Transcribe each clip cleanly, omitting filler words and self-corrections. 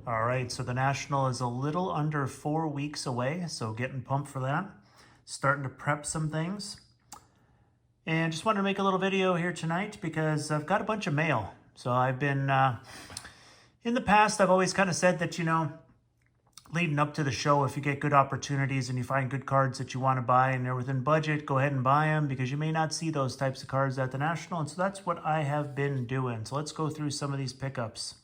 All right, so the National is a little under 4 weeks away, so getting pumped for that. Starting to prep some things. And just wanted to make a little video here tonight because I've got a bunch of mail. So I've been, in the past, I've always kind of said that, leading up to the show, if you get good opportunities and you find good cards that you want to buy and they're within budget, go ahead and buy them because you may not see those types of cards at the National. And so that's what I have been doing. So let's go through some of these pickups.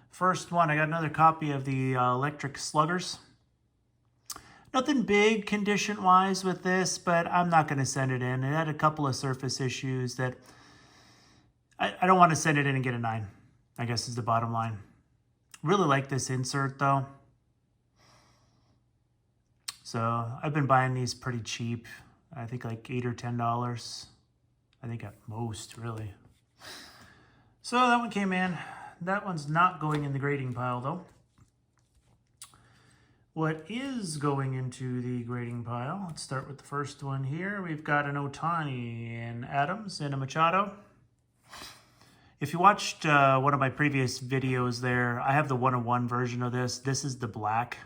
First one, I got another copy of the Electric Sluggers. Nothing big condition-wise with this, but I'm not going to send it in. It had a couple of surface issues that I don't want to send it in and get a 9, I guess is the bottom line. Really like this insert, though. So I've been buying these pretty cheap. I think like $8 or $10. I think at most, really. So that one came in. That one's not going in the grading pile, though. What is going into the grading pile? Let's start with the first one here. We've got an Ohtani, an Adams, and a Machado. If you watched one of my previous videos there, I have the 101 version of this. This is the black.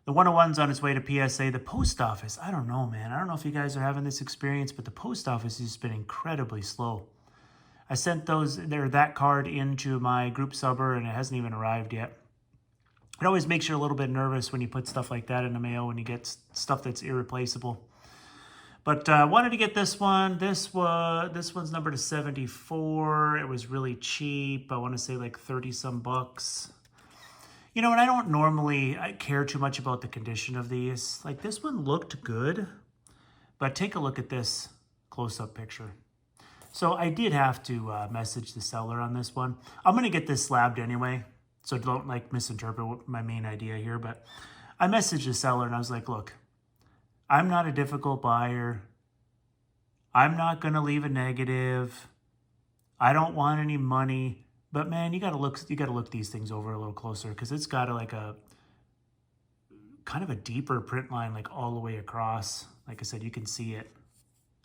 The 101's on its way to PSA. The post office, I don't know, man. I don't know if you guys are having this experience, but the post office has been incredibly slow. I sent that card into my group subber and it hasn't even arrived yet. It always makes you a little bit nervous when you put stuff like that in the mail, when you get stuff that's irreplaceable. But I wanted to get this one. This one's numbered to 74. It was really cheap. I want to say like 30 some bucks. You know, and I don't normally care too much about the condition of these. Like this one looked good, but take a look at this close-up picture. So I did have to message the seller on this one. I'm going to get this slabbed anyway, so don't like misinterpret my main idea here. But I messaged the seller and I was like, look, I'm not a difficult buyer. I'm not going to leave a negative. I don't want any money. But man, you got to look these things over a little closer because it's got a kind of a deeper print line like all the way across. Like I said, you can see it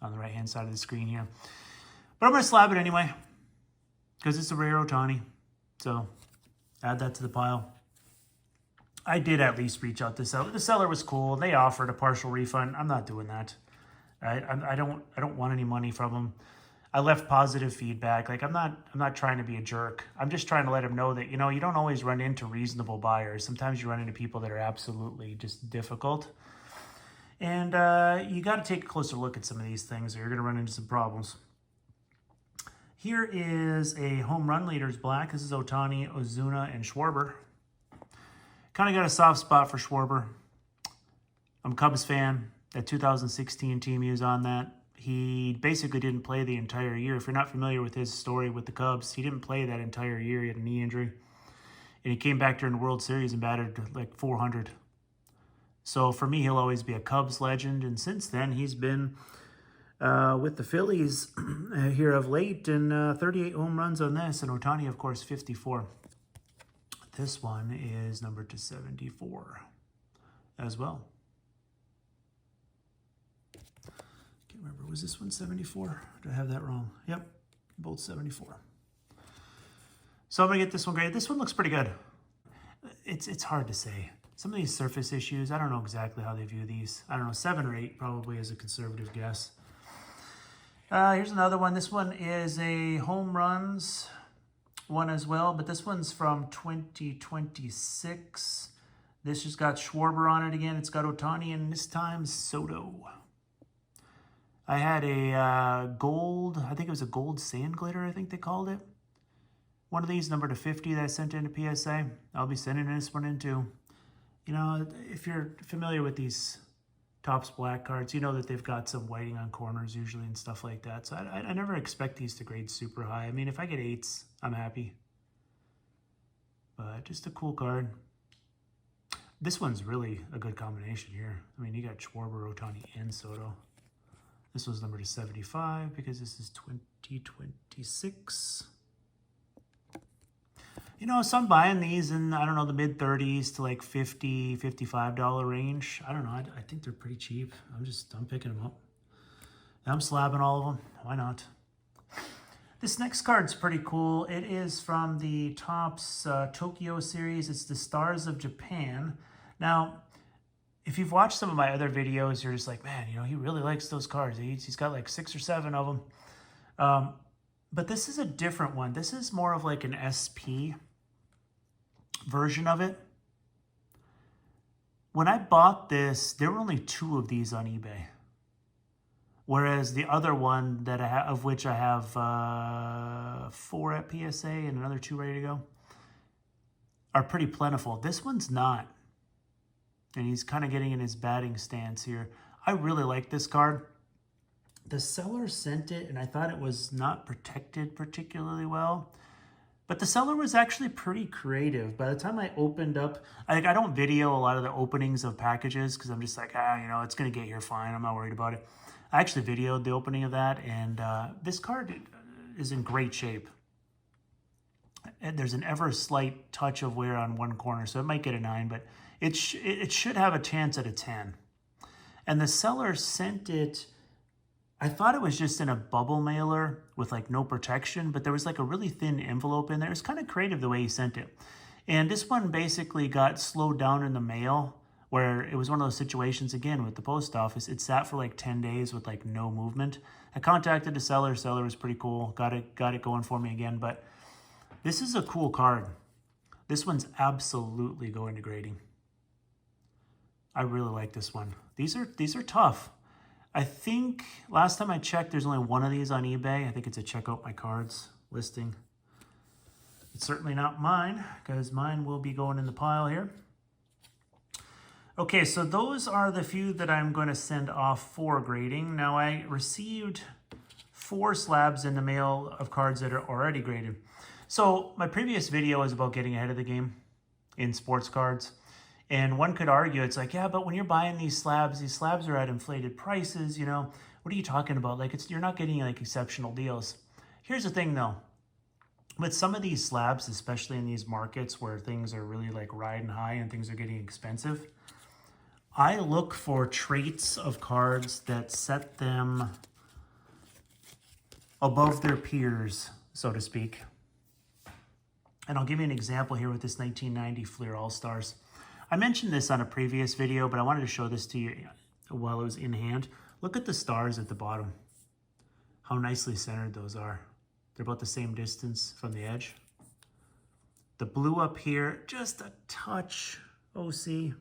on the right-hand side of the screen here. But I'm going to slab it anyway because it's a rare Ohtani. So add that to the pile. I did at least reach out to the seller. The seller was cool. They offered a partial refund. I'm not doing that. Right? I don't want any money from them. I left positive feedback. Like I'm not trying to be a jerk. I'm just trying to let them know that, you don't always run into reasonable buyers. Sometimes you run into people that are absolutely just difficult. And you got to take a closer look at some of these things or you're going to run into some problems. Here is a home run leaders black. This is Ohtani, Ozuna, and Schwarber. Kind of got a soft spot for Schwarber. I'm a Cubs fan. That 2016 team he was on that. He basically didn't play the entire year. If you're not familiar with his story with the Cubs, he didn't play that entire year. He had a knee injury. And he came back during the World Series and batted like 400. So for me, he'll always be a Cubs legend. And since then, he's been with the Phillies here of late, and 38 home runs on this, and Ohtani, of course, 54. This one is numbered to 74 as well. Can't remember, was this one 74? Did I have that wrong? Yep, both 74. So I'm going to get this one graded. This one looks pretty good. It's hard to say. Some of these surface issues, I don't know exactly how they view these. I don't know, 7 or 8 probably is a conservative guess. Here's another one. This one is a home runs one as well, but this one's from 2026. This just got Schwarber on it again. It's got Ohtani and this time Soto. I had a gold, I think it was a gold sand glitter, I think they called it. One of these numbered to 50 that I sent into PSA. I'll be sending this one in too. If you're familiar with these Topps black cards, you know that they've got some whiting on corners usually and stuff like that. So I never expect these to grade super high. I mean, if I get 8s, I'm happy. But just a cool card. This one's really a good combination here. I mean, you got Schwarber, Ohtani, and Soto. This was numbered to 75 because this is 2026. So I'm buying these in, I don't know, the mid-30s to like $50, $55 range. I don't know. I think they're pretty cheap. I'm picking them up. I'm slabbing all of them. Why not? This next card's pretty cool. It is from the Topps Tokyo series. It's the Stars of Japan. Now, if you've watched some of my other videos, you're just like, man, you know, he really likes those cards. He's got like 6 or 7 of them. But this is a different one. This is more of like an SP version of it. When I bought this, there were only 2 of these on eBay. Whereas the other one that of which I have 4 at PSA and another 2 ready to go, are pretty plentiful. This one's not. And he's kind of getting in his batting stance here. I really like this card. The seller sent it, and I thought it was not protected particularly well. But the seller was actually pretty creative. By the time I opened up, I don't video a lot of the openings of packages because I'm just like, you know, it's going to get here fine. I'm not worried about it. I actually videoed the opening of that, and this card is in great shape. And there's an ever slight touch of wear on one corner, so it might get a 9, but it should have a chance at a 10. And the seller sent it, I thought it was just in a bubble mailer with like no protection, but there was like a really thin envelope in there. It was kind of creative the way he sent it. And this one basically got slowed down in the mail, where it was one of those situations, again, with the post office. It sat for like 10 days with like no movement. I contacted the seller. Seller was pretty cool. Got it going for me again. But this is a cool card. This one's absolutely going to grading. I really like this one. These are tough. I think last time I checked, there's only 1 of these on eBay. I think it's a check out my cards listing. It's certainly not mine, because mine will be going in the pile here. Okay, so those are the few that I'm going to send off for grading. Now, I received 4 slabs in the mail of cards that are already graded. So my previous video was about getting ahead of the game in sports cards. And one could argue, it's like, yeah, but when you're buying these slabs are at inflated prices, you know, what are you talking about? Like, you're not getting like exceptional deals. Here's the thing though, with some of these slabs, especially in these markets where things are really like riding high and things are getting expensive, I look for traits of cards that set them above their peers, so to speak. And I'll give you an example here with this 1990 Fleer All-Stars. I mentioned this on a previous video, but I wanted to show this to you while it was in hand. Look at the stars at the bottom. How nicely centered those are. They're about the same distance from the edge. The blue up here, just a touch OC.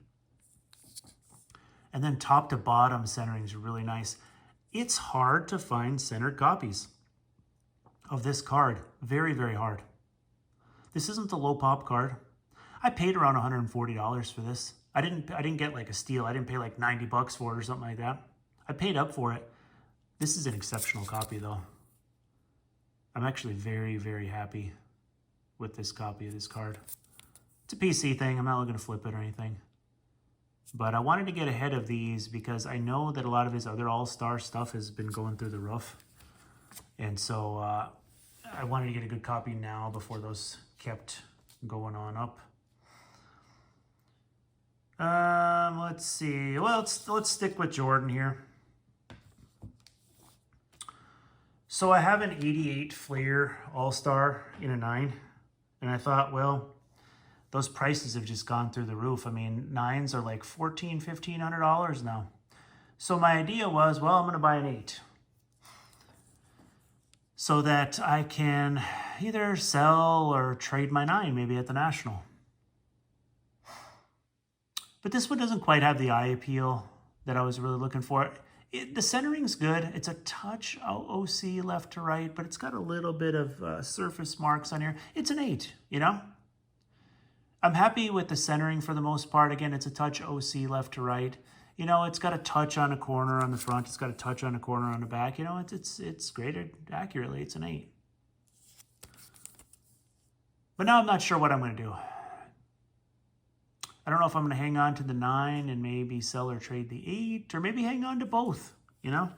And then top to bottom centering is really nice. It's hard to find centered copies of this card. Very, very hard. This isn't a low pop card. I paid around $140 for this. I didn't get like a steal. I didn't pay like 90 bucks for it or something like that. I paid up for it. This is an exceptional copy though. I'm actually very, very happy with this copy of this card. It's a PC thing. I'm not looking to flip it or anything. But I wanted to get ahead of these because I know that a lot of his other all-star stuff has been going through the roof. And so I wanted to get a good copy now before those kept going on up. Let's see. Well, let's stick with Jordan here. So I have an 88 Fleer All-Star in a 9. And I thought, well, those prices have just gone through the roof. I mean, 9s are like $1,400, $1,500 now. So my idea was, well, I'm going to buy an 8. So that I can either sell or trade my 9 maybe at the National. But this one doesn't quite have the eye appeal that I was really looking for. The centering's good. It's a touch OC left to right, but it's got a little bit of surface marks on here. It's an 8, you know? I'm happy with the centering for the most part. Again, it's a touch OC left to right. You know, it's got a touch on a corner on the front. It's got a touch on a corner on the back. You know, it's graded accurately. It's an 8. But now I'm not sure what I'm going to do. I don't know if I'm going to hang on to the 9 and maybe sell or trade the 8, or maybe hang on to both, you know?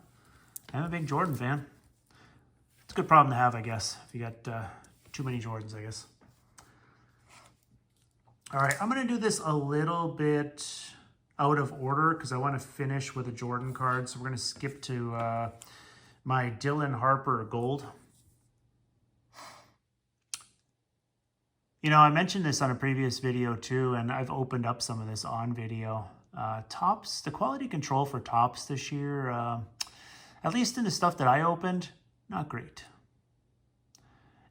I'm a big Jordan fan. It's a good problem to have, I guess, if you got too many Jordans, I guess. All right, I'm going to do this a little bit out of order because I want to finish with a Jordan card. So we're going to skip to my Dylan Harper Gold. You know, I mentioned this on a previous video too, and I've opened up some of this on video. Tops, the quality control for tops this year, at least in the stuff that I opened, not great.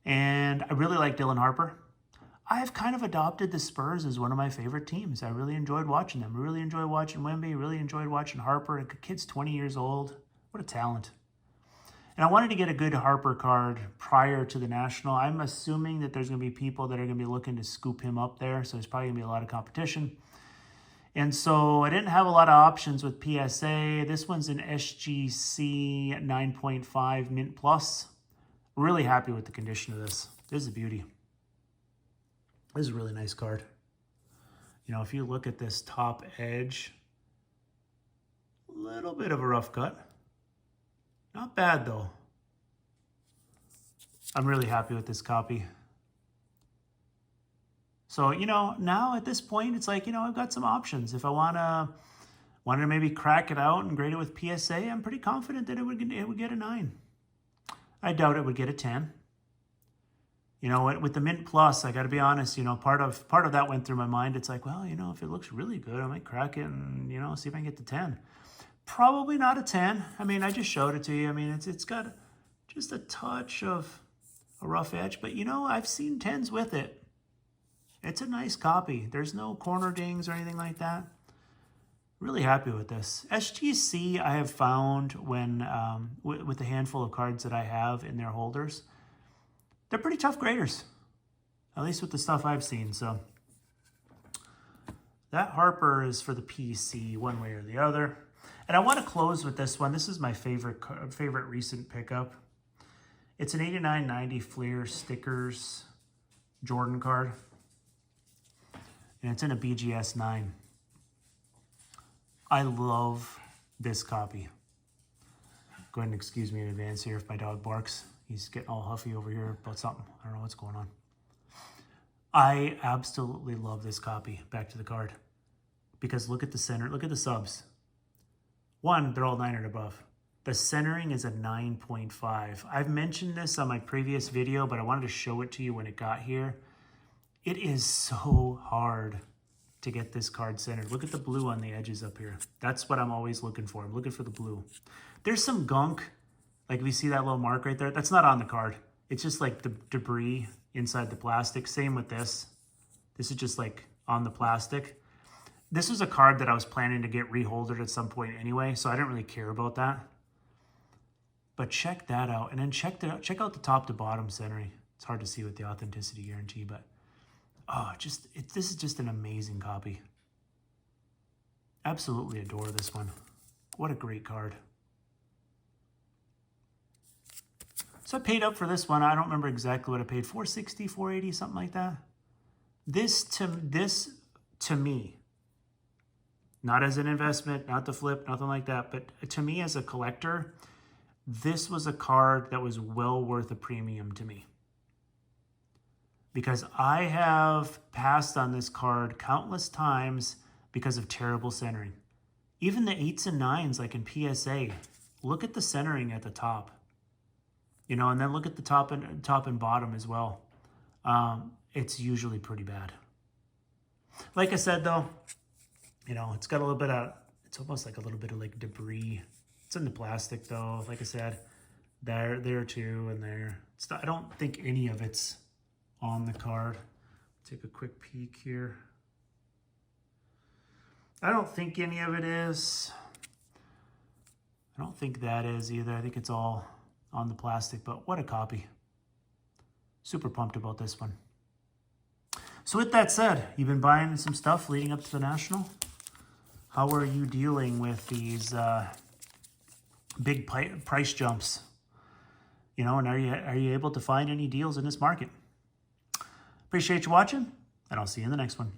And I really like Dylan Harper. I've kind of adopted the Spurs as one of my favorite teams. I really enjoyed watching them. I really enjoyed watching Wemby, really enjoyed watching Harper. The kid's 20 years old. What a talent. And I wanted to get a good Harper card prior to the National. I'm assuming that there's going to be people that are going to be looking to scoop him up there, so there's probably going to be a lot of competition. And so I didn't have a lot of options with PSA. This one's an SGC 9.5 Mint Plus. Really happy with the condition of this. This is a beauty. This is a really nice card. You know, if you look at this top edge, a little bit of a rough cut. Not bad though. I'm really happy with this copy. So, you know, now at this point, it's like, you know, I've got some options. If I wanted to maybe crack it out and grade it with PSA, I'm pretty confident that it would get a 9. I doubt it would get a 10. You know, with the Mint Plus, I got to be honest, you know, part of that went through my mind. It's like, well, you know, if it looks really good, I might crack it and, you know, see if I can get to 10. Probably not a 10. I mean, I just showed it to you. I mean, it's got just a touch of a rough edge, but, you know, I've seen 10s with it. It's a nice copy. There's no corner dings or anything like that. Really happy with this. SGC, I have found when, with the handful of cards that I have in their holders, they're pretty tough graders, at least with the stuff I've seen. So that Harper is for the PC one way or the other. And I want to close with this one. This is my favorite recent pickup. It's an 89-90 Fleer Stickers Jordan card. And it's in a BGS 9. I love this copy. Go ahead and excuse me in advance here if my dog barks. He's getting all huffy over here about something. I don't know what's going on. I absolutely love this copy. Back to the card. Because look at the center. Look at the subs. One, they're all 9 and above. The centering is a 9.5. I've mentioned this on my previous video, but I wanted to show it to you when it got here. It is so hard to get this card centered. Look at the blue on the edges up here. That's what I'm always looking for. I'm looking for the blue. There's some gunk. Like we see that little mark right there. That's not on the card. It's just like the debris inside the plastic. Same with this. This is just like on the plastic. This was a card that I was planning to get reholdered at some point anyway, so I didn't really care about that. But check that out. And then check out the top to bottom centering. It's hard to see with the authenticity guarantee, but oh, this is just an amazing copy. Absolutely adore this one. What a great card. So I paid up for this one. I don't remember exactly what I paid. $460, $480, something like that. This to me, not as an investment, not to flip, nothing like that, but to me as a collector, this was a card that was well worth a premium to me. Because I have passed on this card countless times because of terrible centering. Even the 8s and 9s, like in PSA, look at the centering at the top. You know, and then look at the top and bottom as well. It's usually pretty bad. Like I said, though, you know, it's got a little bit of, it's almost like a little bit of like debris. It's in the plastic though, like I said, there too, and there. I don't think any of it's on the card. Take a quick peek here. I don't think any of it is. I don't think that is either. I think it's all on the plastic, but what a copy. Super pumped about this one. So with that said, you've been buying some stuff leading up to the National. How are you dealing with these big price jumps? You know, and are you able to find any deals in this market? Appreciate you watching, and I'll see you in the next one.